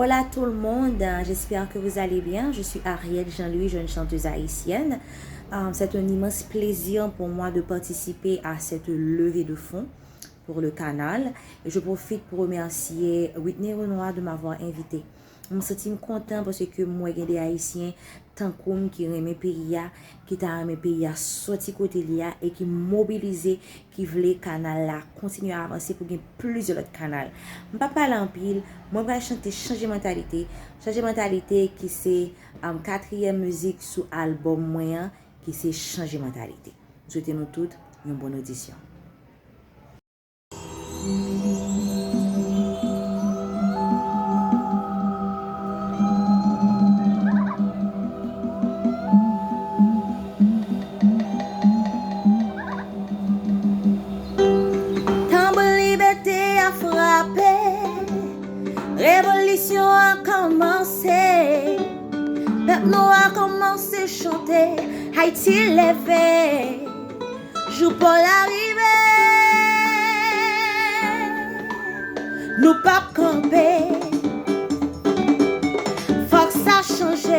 Hola tout le monde, j'espère que vous allez bien. Je suis Ariel Jean-Louis, jeune chanteuse haïtienne. C'est un immense plaisir pour moi de participer à cette levée de fonds pour le canal. Et je profite pour remercier Whitney Renoir de m'avoir invité. Je me sens content parce que moi, j'ai des Haïtiens tant comme qui aiment pays, qui t'a aimé pays sorti côté là et qui mobilisé, qui voulait canal là continuer à avancer pour gagner plusieurs autres canaux. Je ne vais pas parler en pile, moi je vais chanter changer mentalité qui c'est quatrième musique sous album moyen qui c'est changer mentalité. Je souhaite nous toutes une bonne audition. Révolution a commencé, peuple noir a commencé à chanter, Haïti levé, joue pour l'arrivée, nous pas camper, faut que ça change,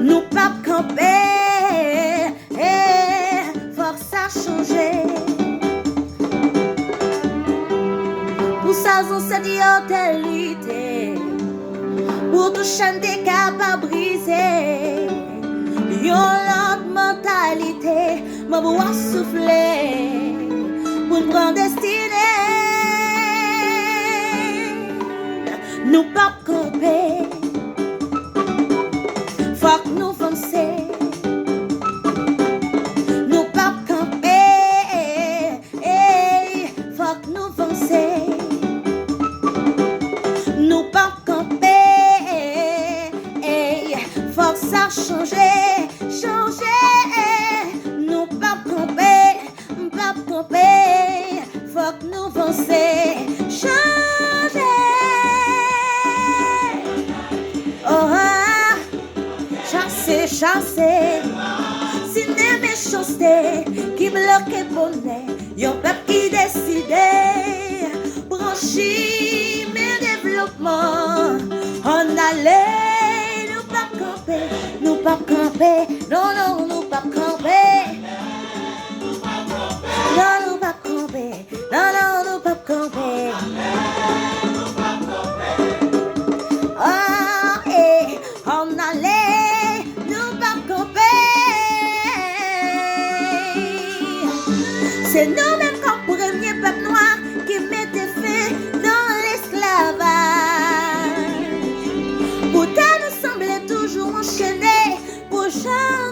nous pas camper, faut que ça change. Ça on se dit hôtelité pour tout chanter capable briser yon l'autre mentalité m'a pouvoir souffler pour une grande destinée nous pas camper faut que nous foncer nous pas camper faut que nous foncer ça changer, nous pas camper, faut que nous avancer, changer. Oh, chasser, si des méchancetés qui bloquent bonnet, yon peuple qui décide, branchir mes développements, on allait. Nous pas camper, non, nous pas camper. Non, nous pas camper, non, nous pas camper. Oh, on allait, nous pas camper. C'est nous-mêmes comme premier peuple noir qui mettait fin dans l'esclavage. Pourtant, nous semblait toujours enchaînés pour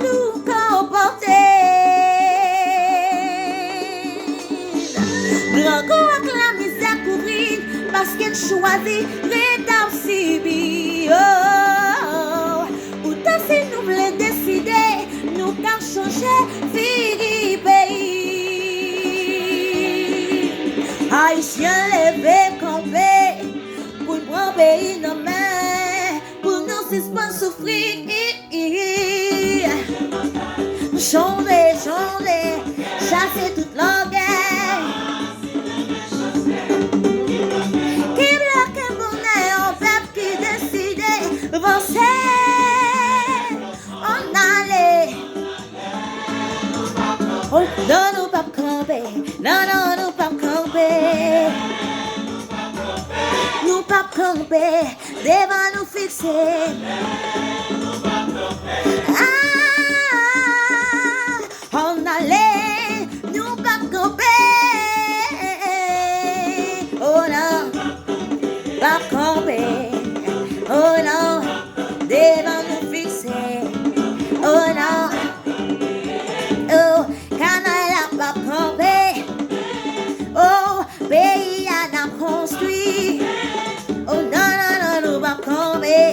nous comporter. Grand corps avec la misère couvrir parce qu'elle choisit rédemption. Oh, pourtant, si nous voulons décider, nous qu'à changer vie pays. Haïtiens levé camper pour prendre pays dans main, pour nous suspendre souffrir. Changer, chasser toute l'orgueil qui bloque mon nez, un peuple qui décide avancer, on allait. Oh, non, nous pas camper, non, nous pas camper. Nous pas camper, devant nous fixer. On allait, nous pas camper. Oh non, pas camper. Oh non, devant nous fixer. Oh non, oh, canal a pas camper. Oh, pays a construit. Oh non, nous pas camper.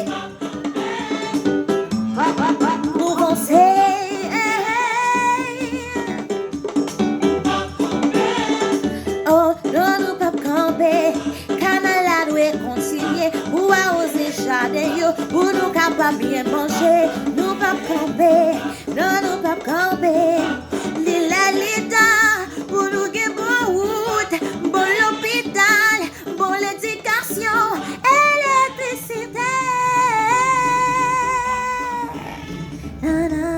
Nous avancer. Pour nous capables bien manger, nous pas camper, non, nous pas camper. L'État, pour nous gagner bon route, bon l'hôpital, bon l'éducation, Na, na,